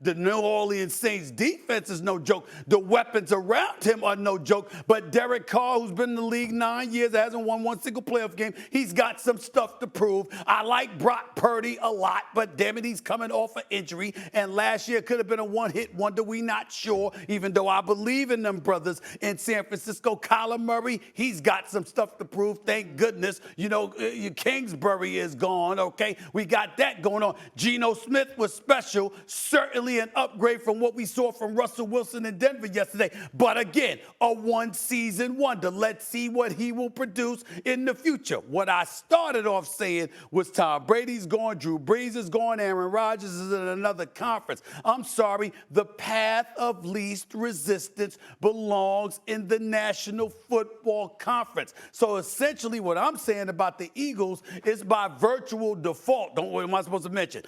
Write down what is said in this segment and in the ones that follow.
The New Orleans Saints defense is no joke. The weapons around him are no joke. But Derek Carr, who's been in the league 9 years, hasn't won one single playoff game. He's got some stuff to prove. I like Brock Purdy a lot, but damn it, he's coming off an injury. And last year could have been a one-hit wonder. We not sure, even though I believe in them brothers in San Francisco. Kyler Murray, he's got some stuff to prove. Thank goodness. You know, Kingsbury is gone, okay? We got that going on. Geno Smith was special. Certainly an upgrade from what we saw from Russell Wilson in Denver yesterday. But again, a one-season wonder. Let's see what he will produce in the future. What I started off saying was Tom Brady's gone, Drew Brees is gone, Aaron Rodgers is in another conference. I'm sorry, the path of least resistance belongs in the National Football Conference. So essentially what I'm saying about the Eagles is by virtual default. What am I supposed to mention?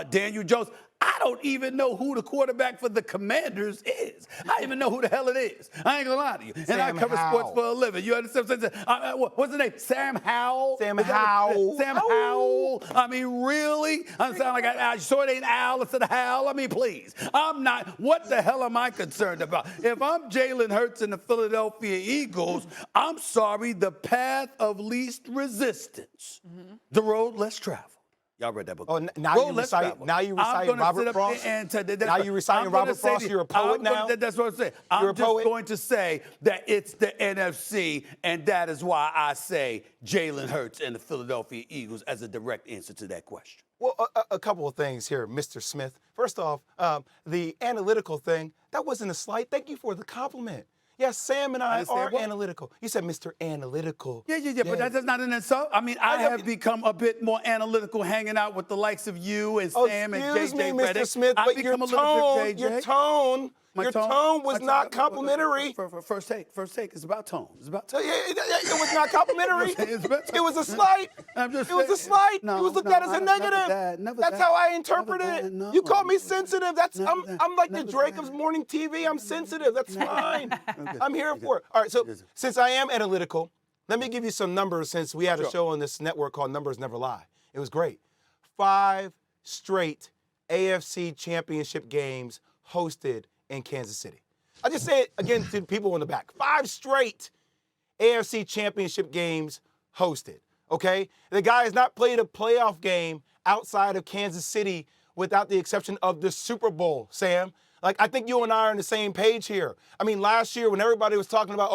Daniel Jones. I don't even know who the quarterback for the Commanders is. I don't even know who the hell it is. I ain't gonna lie to you. And I cover sports for a living. You understand what I'm saying? What's the name? Sam Howell? Sam Howell. Sam Howell. I mean, really? I sound like I sure it ain't Al instead of Hal. I mean, please. I'm not. What the hell am I concerned about? If I'm Jalen Hurts and the Philadelphia Eagles, I'm sorry, the path of least resistance, the road less traveled. Y'all read that book. Oh, now you recite Robert Frost? Now you reciting Robert Frost? You're a poet now? That's what I'm saying. I'm just going to say that it's the NFC, and that is why I say Jalen Hurts and the Philadelphia Eagles as a direct answer to that question. Well, a couple of things here, Mr. Smith. First off, the analytical thing, that wasn't a slight. Thank you for the compliment. Yes, Sam and I are analytical. You said Mr. Analytical. Yeah, but that's not an insult. I mean, I have become a bit more analytical hanging out with the likes of you and Sam and JJ. Excuse me, Mr. Smith, but your tone was not complimentary. First take. It's about tone. It's about tone. It was not complimentary. It was a slight. It was a slight. No, it was looked at as a negative. That's how I interpreted it. No. You called me sensitive. I'm like the Drake of morning TV. I'm sensitive. That's fine. I'm here for it. All right, so since I am analytical, let me give you some numbers since we had a show on this network called Numbers Never Lie. It was great. 5 straight AFC championship games hosted in Kansas City. I just say it again to the people in the back. 5 straight AFC championship games hosted, okay? The guy has not played a playoff game outside of Kansas City without the exception of the Super Bowl, Sam. Like, I think you and I are on the same page here. I mean, last year when everybody was talking about,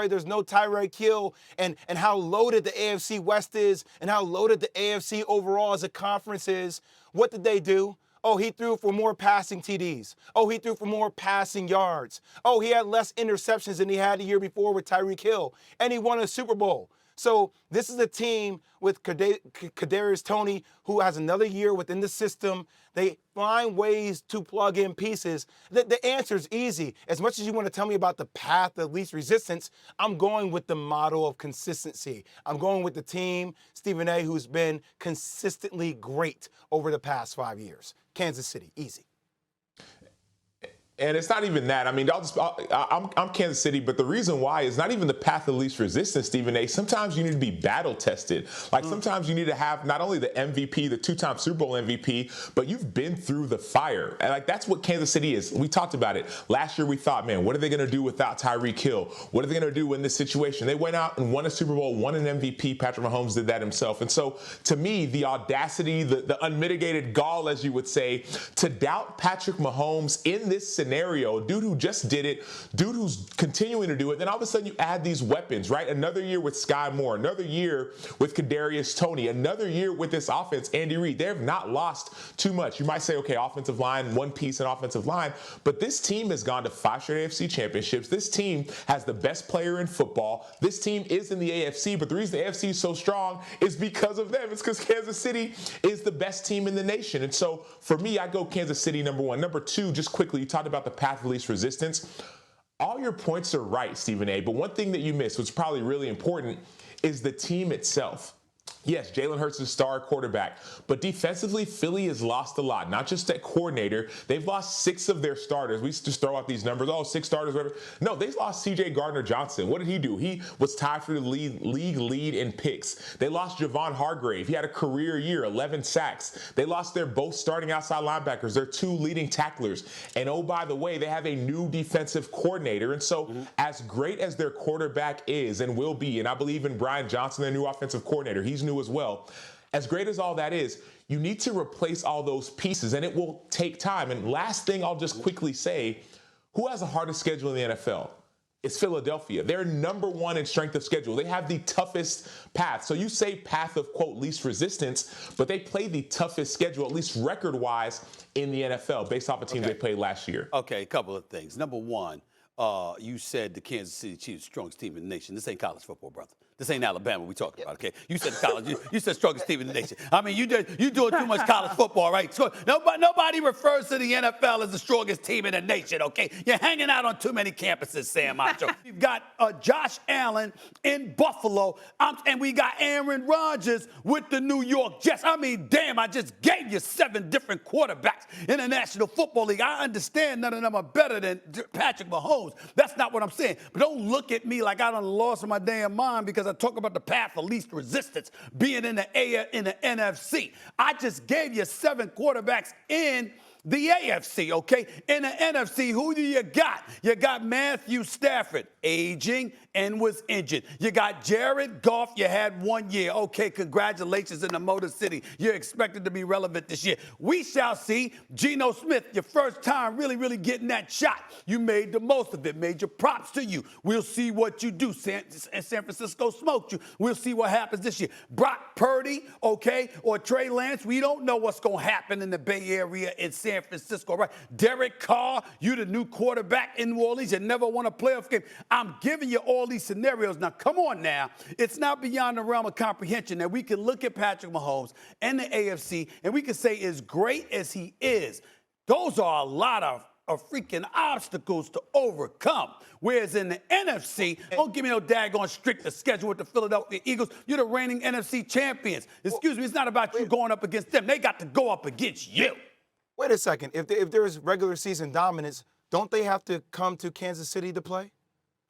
there's no Tyreek Hill and how loaded the AFC West is and how loaded the AFC overall as a conference is, what did they do? Oh, he threw for more passing TDs. Oh, he threw for more passing yards. Oh, he had less interceptions than he had the year before with Tyreek Hill. And he won a Super Bowl. So this is a team with Kadarius Toney who has another year within the system. They find ways to plug in pieces. The answer is easy. As much as you want to tell me about the path of least resistance, I'm going with the model of consistency. I'm going with the team, Stephen A., who's been consistently great over the past 5 years. Kansas City, easy. And it's not even that. I mean, I'm Kansas City, but the reason why is not even the path of least resistance, Stephen A. Sometimes you need to be battle tested. Like sometimes you need to have not only the MVP, the 2-time Super Bowl MVP, but you've been through the fire. And like that's what Kansas City is. We talked about it. Last year we thought, man, what are they going to do without Tyreek Hill? What are they going to do in this situation? They went out and won a Super Bowl, won an MVP. Patrick Mahomes did that himself. And so to me, the audacity, the unmitigated gall, as you would say, to doubt Patrick Mahomes in this scenario, dude who just did it, dude who's continuing to do it, then all of a sudden you add these weapons, right? Another year with Sky Moore, another year with Kadarius Toney, another year with this offense, Andy Reid. They have not lost too much. You might say, okay, offensive line, one piece in offensive line, but this team has gone to 5 straight AFC championships. This team has the best player in football. This team is in the AFC, but the reason the AFC is so strong is because of them. It's because Kansas City is the best team in the nation. And so for me, I go Kansas City number 1. Number 2, just quickly, you talked about the path of least resistance. All your points are right, Stephen A. But one thing that you missed, which is probably really important, is the team itself. Yes, Jalen Hurts is a star quarterback, but defensively, Philly has lost a lot. Not just at coordinator. They've lost 6 of their starters. We used to just throw out these numbers, 6 starters, whatever. No, they've lost C.J. Gardner-Johnson. What did he do? He was tied for the league lead in picks. They lost Javon Hargrave. He had a career year, 11 sacks. They lost their both starting outside linebackers, their 2 leading tacklers. And oh, by the way, they have a new defensive coordinator. And so as great as their quarterback is and will be, and I believe in Brian Johnson, their new offensive coordinator, he's new as well. As great as all that is, you need to replace all those pieces, and it will take time. And last thing I'll just quickly say, who has the hardest schedule in the NFL? It's Philadelphia. They're number 1 in strength of schedule. They have the toughest path. So you say path of, quote, least resistance, but they play the toughest schedule, at least record-wise, in the NFL, based off the teams they played last year. Okay, a couple of things. Number one, you said the Kansas City Chiefs, strongest team in the nation. This ain't college football, brother. This ain't Alabama we talking about, okay? You said college. You said strongest team in the nation. I mean, you doing too much college football, right? So nobody refers to the NFL as the strongest team in the nation, okay? You're hanging out on too many campuses, Sam Acho. We've got Josh Allen in Buffalo, and we got Aaron Rodgers with the New York Jets. I mean, damn, I just gave you 7 different quarterbacks in the National Football League. I understand none of them are better than Patrick Mahomes. That's not what I'm saying. But don't look at me like I done lost my damn mind because I talk about the path of least resistance being in the NFC. I just gave you 7 quarterbacks in the AFC, okay? In the NFC, who do you got? You got Matthew Stafford, aging and was injured. You got Jared Goff, you had 1 year. Okay, congratulations in the Motor City. You're expected to be relevant this year. We shall see. Geno Smith, your first time really getting that shot. You made the most of it. Major props to you. We'll see what you do. San Francisco smoked you. We'll see what happens this year. Brock Purdy, okay, or Trey Lance, we don't know what's going to happen in the Bay Area in San Francisco, right? Derek Carr, you the new quarterback in New Orleans. You never won a playoff game. I'm giving you all these scenarios. Now, come on now. It's not beyond the realm of comprehension that we can look at Patrick Mahomes and the AFC, and we can say as great as he is, those are a lot of freaking obstacles to overcome. Whereas in the NFC, don't give me no daggone strict schedule with the Philadelphia Eagles. You're the reigning NFC champions. Excuse me, it's not about you going up against them. They got to go up against you. Wait a second. If there is regular season dominance, don't they have to come to Kansas City to play?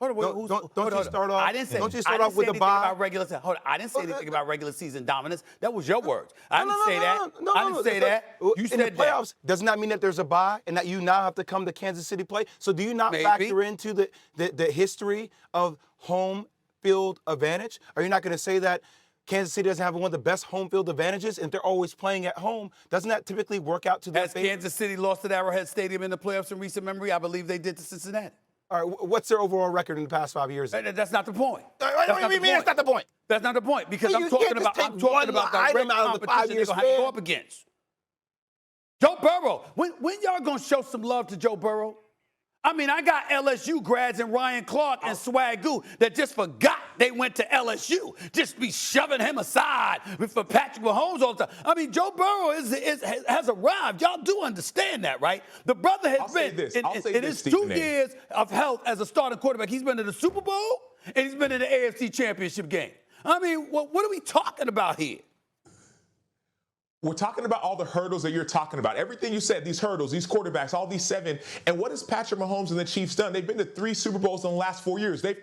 Don't you start off? I didn't say. Don't you start off with a bye? Hold on. I didn't say anything about regular season dominance. That was your words. I didn't say that. I didn't say that. You said that. In the playoffs, doesn't that mean that there's a bye and that you now have to come to Kansas City play? So do you not factor into the history of home field advantage? Are you not going to say that Kansas City doesn't have one of the best home field advantages, and they're always playing at home? Doesn't that typically work out to their favor? Has Kansas City lost at Arrowhead Stadium in the playoffs in recent memory? I believe they did to Cincinnati. All right, what's their overall record in the past 5 years? That's not the point. What do you mean that's not the point? That's not the point because I'm talking about the direct competition they're going to have to go up against. Joe Burrow. When y'all going to show some love to Joe Burrow? I mean, I got LSU grads and Ryan Clark and Swagoo that just forgot they went to LSU. Just be shoving him aside for Patrick Mahomes all the time. I mean, Joe Burrow has arrived. Y'all do understand that, right? The brother has been in his 2 years of health as a starting quarterback. He's been in the Super Bowl and he's been in the AFC Championship game. I mean, what are we talking about here? We're talking about all the hurdles that you're talking about. Everything you said, these hurdles, these quarterbacks, all these 7. And what has Patrick Mahomes and the Chiefs done? They've been to 3 Super Bowls in the last 4 years. They've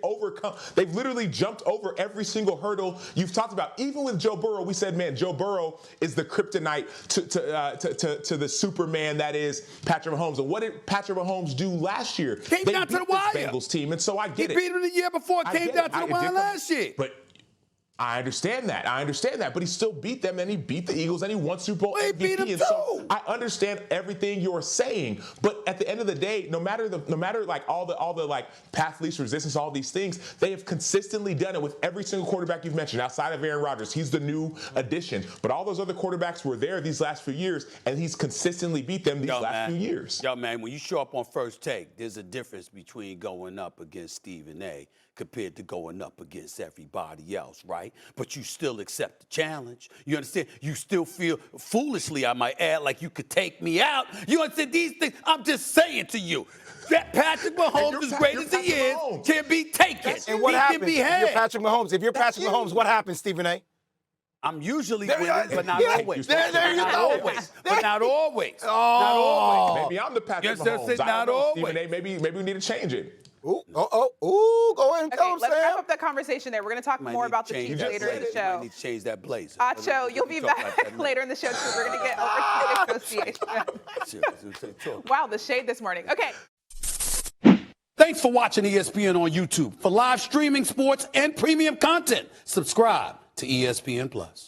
literally jumped over every single hurdle you've talked about. Even with Joe Burrow, we said, man, Joe Burrow is the kryptonite to the Superman that is Patrick Mahomes. And what did Patrick Mahomes do last year? Came down to the wire. They beat this Bengals team, and so I get it. He beat him the year before. Came down to the wire last year. But I understand that. But he still beat them, and he beat the Eagles, and he won Super Bowl MVP. Beat him and so I understand everything you're saying, but at the end of the day, no matter like all the like path least resistance, all these things, they have consistently done it with every single quarterback you've mentioned outside of Aaron Rodgers. He's the new addition, but all those other quarterbacks were there these last few years, and he's consistently beat them these last few years. Yo, man, when you show up on First Take, there's a difference between going up against Stephen A. compared to going up against everybody else, right? But you still accept the challenge. You understand? You still feel foolishly, I might add, like you could take me out. You understand these things? I'm just saying to you, that Patrick Mahomes, as great as he is, can be taken. And what happens? If you're Patrick Mahomes, what happens, Stephen A? I'm usually There- winning, but not yeah, always. there you Not go. always. But not always. Oh. Not always. Maybe I'm the Patrick Yes, that's Mahomes. it, I not don't know, always. Stephen A. Maybe we need to change it. Ooh, go ahead and tell Okay, him, let's Sam. wrap up the conversation there. We're going to talk Might more need about to the change Chiefs that later in the blazer. show. Might need to change that blazer. Acho, you'll be Talk about that in back a later in the show, too. We're going to get over to the association. minute. Wow, the shade this morning. Okay. Thanks for watching ESPN on YouTube. For live streaming sports and premium content, subscribe to ESPN Plus.